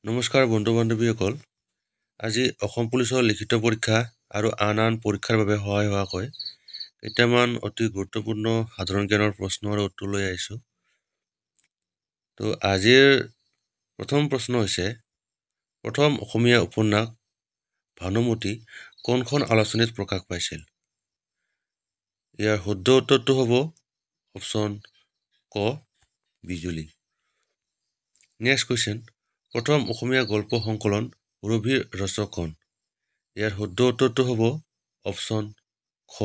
নমস্কাৰ বন্ধু বান্ধৱীসকল। আজি অসম পুলিচৰ লিখিত পৰীক্ষা আৰু আন পৰীক্ষাৰ বাবে সহায় হোৱাকৈ কেইটামান অতি গুৰুত্বপূৰ্ণ সাধাৰণ জ্ঞানৰ প্ৰশ্নৰ উত্তৰ লৈ আহিছোঁ। তো আজিৰ প্ৰথম প্ৰশ্ন হৈছে, প্ৰথম অসমীয়া উপন্যাস ভানুমতী কোনখন আলোচনীত প্ৰকাশ পাইছিল? ইয়াৰ শুদ্ধ উত্তৰটো হ'ব অপশ্যন ক, বিজুলী। নেক্সট কুৱেশ্যন, প্ৰথম অসমীয়া গল্প সংকলন ৰবিৰ ৰচক কোন? ইয়াৰ শুদ্ধ উত্তৰটো হ'ব অপশ্যন খ,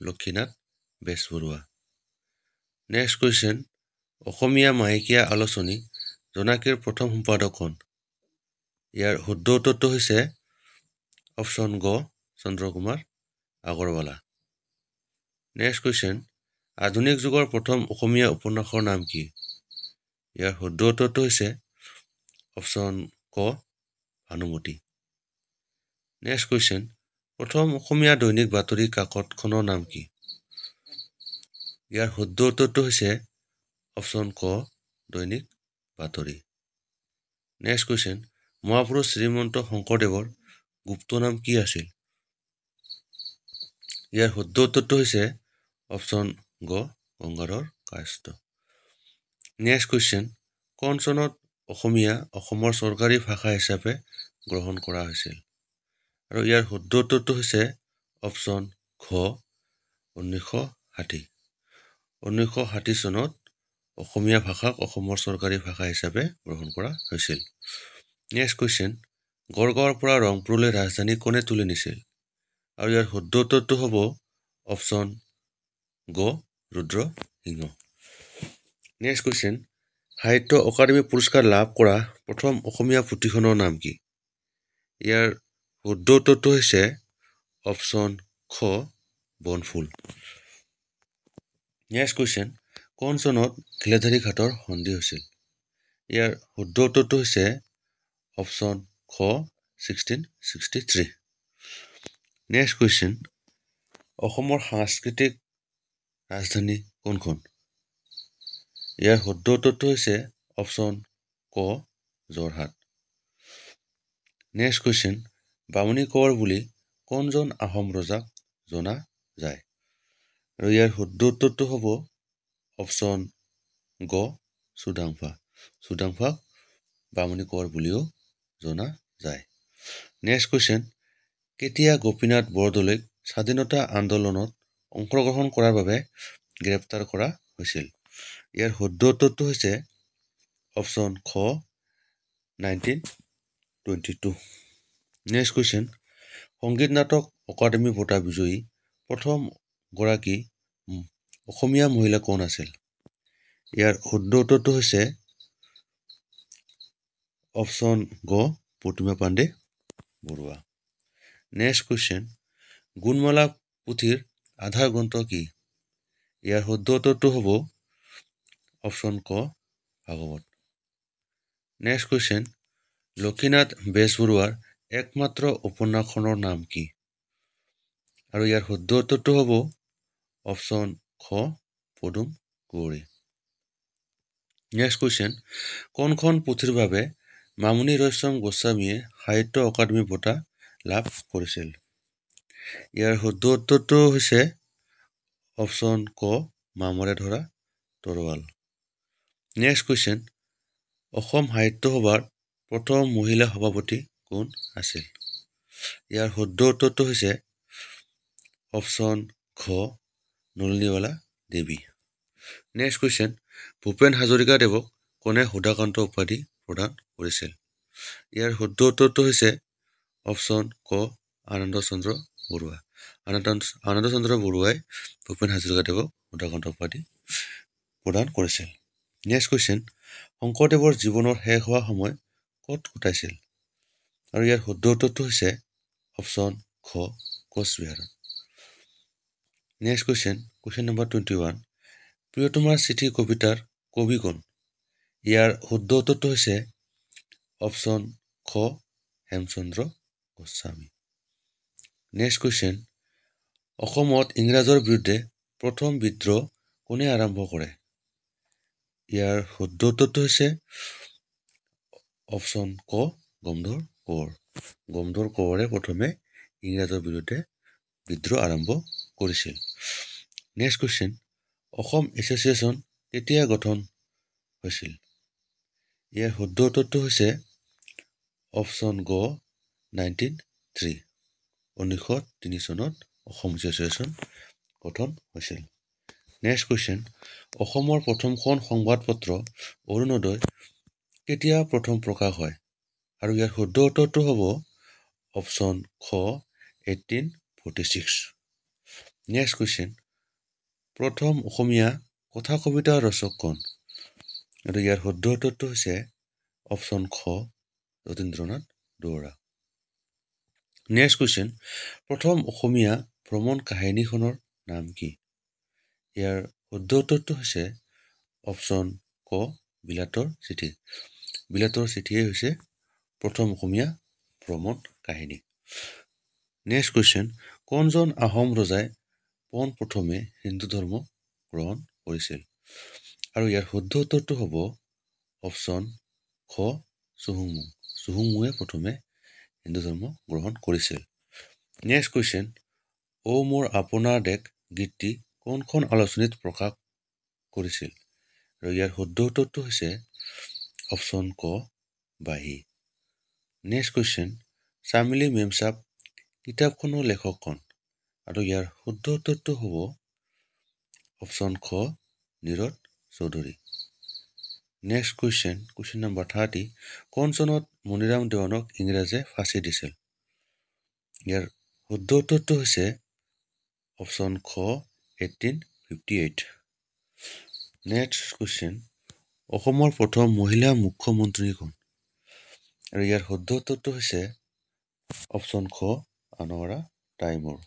লক্ষীনাথ বেজবৰুৱা। নেক্সট কুৱেশ্যন, অসমীয়া মাহেকীয়া আলোচনী জোনাকীৰ প্ৰথম সম্পাদক কোন? ইয়াৰ শুদ্ধ উত্তৰটো হৈছে অপশ্যন গ, চন্দ্ৰকুমাৰ আগৰৱালা। নেক্সট কুৱেশ্যন, আধুনিক যুগৰ প্ৰথম অসমীয়া উপন্যাসৰ নাম কি? ইয়াৰ শুদ্ধ উত্তৰটো হৈছে অপশ্যন ক, ভানুমতী। নেক্সট কুৱেশ্যন, প্ৰথম অসমীয়া দৈনিক বাতৰি কাকতখনৰ নাম কি? ইয়াৰ শুদ্ধ উত্তৰটো হৈছে অপশ্যন ক, দৈনিক বাতৰি। নেক্সট কুৱেশ্যন, মহাপুৰুষ শ্ৰীমন্ত শংকৰদেৱৰ গুপ্ত নাম কি আছিল? ইয়াৰ শুদ্ধ উত্তৰটো হৈছে অপশ্যন গ, গংগাধৰ কায়স্থ। নেক্সট কুৱেশ্যন, কোন চনত অসমীয়া অসমৰ চৰকাৰী ভাষা হিচাপে গ্ৰহণ কৰা হৈছিল? আৰু ইয়াৰ শুদ্ধ উত্তৰটো হৈছে অপশ্যন ঘ, 1960। 1960 চনত অসমীয়া ভাষাক অসমৰ চৰকাৰী ভাষা হিচাপে গ্ৰহণ কৰা হৈছিল। নেক্সট কুৱেশ্যন, গড়গাঁৱৰ পৰা ৰংপুৰলৈ ৰাজধানী কোনে তুলি নিছিল? আৰু ইয়াৰ শুদ্ধ উত্তৰটো হ'ব অপশ্যন গ, ৰুদ্ৰসিংহ। নেক্সট কুৱেশ্যন, সাহিত্য অকাডেমি পুৰস্কাৰ লাভ কৰা প্ৰথম অসমীয়া পুথিখনৰ নাম কি? ইয়াৰ শুদ্ধ উত্তৰটো হৈছে অপশ্যন খ, বনফুল। নেক্সট কুৱেশ্যন, কোন চনত ঘিলাধাৰী ঘাটৰ সন্ধি হৈছিল? ইয়াৰ শুদ্ধ উত্তৰটো হৈছে অপশ্যন খ, 1663। নেক্সট কুৱেশ্যন, অসমৰ সাংস্কৃতিক ৰাজধানী কোনখন? ইয়াৰ শুদ্ধ উত্তৰটো হৈছে অপশ্যন ক, যোৰহাট। নেক্সট কুৱেশ্যন, বামুণী কোঁৱৰ বুলি কোনজন আহোম ৰজাক জনা যায়? আৰু ইয়াৰ শুদ্ধ উত্তৰটো হ'ব অপশ্যন গ, চুডাংফা। চুডাংফাক বামুণী কোঁৱৰ বুলিও জনা যায়। নেক্সট কুৱেশ্যন, কেতিয়া গোপীনাথ বৰদলৈক স্বাধীনতা আন্দোলনত অংশগ্ৰহণ কৰাৰ বাবে গ্ৰেপ্তাৰ কৰা হৈছিল? ইয়াৰ শুদ্ধ উত্তৰটো হৈছে অপশ্যন খ, 1922। নেক্সট কুৱেশ্যন, সংগীত নাটক অকাডেমি বঁটা বিজয়ী প্ৰথম গৰাকী অসমীয়া মহিলা কোন আছিল? ইয়াৰ শুদ্ধ উত্তৰটো হৈছে অপশ্যন গ, প্ৰতিমা পাণ্ডে বৰুৱা। নেক্সট কুৱেশ্যন, গুণমালা পুথিৰ আধাৰ গ্ৰন্থ কি? ইয়াৰ শুদ্ধ উত্তৰটো হ'ব অপশ্যন ক, ভাগৱত। নেক্সট কুৱেশ্যন, লক্ষীনাথ বেজবৰুৱাৰ একমাত্ৰ উপন্যাসখনৰ নাম কি? আৰু ইয়াৰ শুদ্ধ উত্তৰটো হ'ব অপশ্যন খ, পদুম কুঁৱৰী। নেক্সট কুৱেশ্যন, কোনখন পুথিৰ বাবে মামণি ৰয়ছম গোস্বামীয়ে সাহিত্য অকাডেমি বঁটা লাভ কৰিছিল? ইয়াৰ শুদ্ধ উত্তৰটো হৈছে অপশ্যন ক, মামৰে ধৰা তৰোৱাল। নেক্সট কুৱেশ্যন, অসম সাহিত্য সভাৰ প্ৰথম মহিলা সভাপতি কোন আছিল? ইয়াৰ শুদ্ধ উত্তৰটো হৈছে অপশ্যন ঘ, নলিনীবালা দেৱী। নেক্সট কুৱেশ্যন, ভূপেন হাজৰিকাদেৱক কোনে সুধাকান্ত উপাধি প্ৰদান কৰিছিল? ইয়াৰ শুদ্ধ উত্তৰটো হৈছে অপশ্যন ক, আনন্দ চন্দ্ৰ বৰুৱা। আনন্দ চন্দ্ৰ বৰুৱাই ভূপেন হাজৰিকাদেৱক সুধাকান্ত উপাধি প্ৰদান কৰিছিল। নেক্সট কুৱেশ্যন, শংকৰদেৱৰ জীৱনৰ শেষ হোৱা সময় ক'ত কটাইছিল? আৰু ইয়াৰ শুদ্ধ উত্তৰটো হৈছে অপশ্যন খ, কোচবিহাৰত। নেক্সট কুৱেশ্যন, কুৱেশ্যন নম্বৰ 21, প্ৰিয়তমাৰ চিঠি কবিতাৰ কবি কোন? ইয়াৰ শুদ্ধ উত্তৰটো হৈছে অপশ্যন খ, হেমচন্দ্ৰ গোস্বামী। নেক্সট কুৱেশ্যন, অসমত ইংৰাজৰ বিৰুদ্ধে প্ৰথম বিদ্ৰোহ কোনে আৰম্ভ কৰে? ইয়াৰ শুদ্ধ উত্তৰটো হৈছে অপশ্যন ক, গমধৰ কোঁৱৰ। গমধৰ কোঁৱৰে প্ৰথমে ইংৰাজৰ বিৰুদ্ধে বিদ্ৰোহ আৰম্ভ কৰিছিল। নেক্সট কুৱেশ্যন, অসম এছ'চিয়েশ্যন কেতিয়া গঠন হৈছিল? ইয়াৰ শুদ্ধ উত্তৰটো হৈছে অপশ্যন গ 1903। 1903 চনত অসম এছ'চিয়েশ্যন গঠন হৈছিল। নেক্সট কুৱেশ্যন, অসমৰ প্ৰথমখন সংবাদপত্ৰ অৰুণোদয় কেতিয়া প্ৰথম প্ৰকাশ হয়? আৰু ইয়াৰ শুদ্ধ উত্তৰটো হ'ব অপশ্যন খ 1846। নেক্সট কুৱেশ্যন, প্ৰথম অসমীয়া কথা কবিতাৰ ৰচক কোন? আৰু ইয়াৰ শুদ্ধ উত্তৰটো হৈছে অপশ্যন খ যতীন্দ্ৰনাথ দুৱৰা। নেক্সট কুৱেশ্যন, প্ৰথম অসমীয়া ভ্ৰমণ কাহিনীখনৰ নাম কি? ইয়াৰ শুদ্ধ উত্তৰটো হৈছে অপশ্যন ক বিলাতৰ চিঠি। বিলাতৰ চিঠিয়ে হৈছে প্ৰথম অসমীয়া ভ্ৰমণ কাহিনী। নেক্সট কুৱেশ্যন, কোনজন আহোম ৰজাই পোনপ্ৰথমে হিন্দু ধৰ্ম গ্ৰহণ কৰিছিল? আৰু ইয়াৰ শুদ্ধ উত্তৰটো হ'ব অপশ্যন খ চুহুংমুং। চুহুংমুঙে প্ৰথমে হিন্দু ধৰ্ম গ্ৰহণ কৰিছিল। নেক্সট কুৱেশ্যন, অ মোৰ আপোনাৰ দেশ গীতটি কোনখন আলোচনীত প্ৰকাশ কৰিছিল? আৰু ইয়াৰ শুদ্ধ উত্তৰটো হৈছে অপশ্যন ক বাহী। নেক্সট কুৱেশ্যন, চামেলি মেমচাপ কিতাপখনৰ লেখক কোন? আৰু ইয়াৰ শুদ্ধ উত্তৰটো হ'ব অপশ্যন খ Nirad Chaudhuri. Next question, question number 30, কোন চনত মণিৰাম দেৱানক ইংৰাজে ফাঁচি দিছিল? ইয়াৰ শুদ্ধ উত্তৰটো হৈছে অপশ্যন খ 1858। নেক্সট কুৱেশ্যন, অসমৰ প্ৰথম মহিলা মুখ্যমন্ত্ৰী কোন? আৰু ইয়াৰ শুদ্ধ উত্তৰটো হৈছে অপশ্যন খ Anowara টাইমুৰ।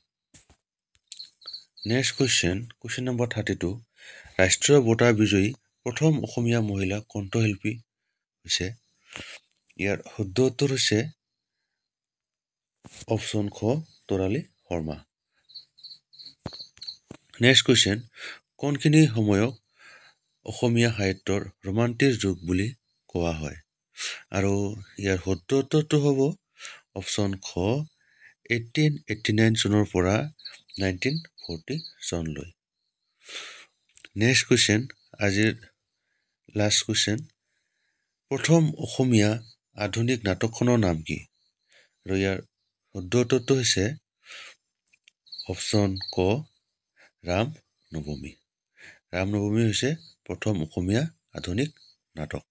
Next question, question number 32, ৰাষ্ট্ৰীয় বঁটা বিজয়ী প্ৰথম অসমীয়া মহিলা কণ্ঠশিল্পী হৈছে? ইয়াৰ শুদ্ধ উত্তৰ হৈছে অপশ্যন খ তৰালী শৰ্মা। নেক্সট কুৱেশ্যন, কোনখিনি সময়ক অসমীয়া সাহিত্যৰ ৰোমান্টিক যুগ বুলি কোৱা হয়? আৰু ইয়াৰ শুদ্ধ উত্তৰটো হ'ব অপশ্যন খ 1889 চনৰ পৰা 1940 চনলৈ। নেক্সট কুৱেশ্যন, আজিৰ লাষ্ট কুৱেশ্যন, প্ৰথম অসমীয়া আধুনিক নাটকখনৰ নাম কি? আৰু ইয়াৰ শুদ্ধ উত্তৰটো হৈছে অপশ্যন ক ৰাম নৱমী। ৰাম নৱমী হৈছে প্ৰথম অসমীয়া আধুনিক নাটক।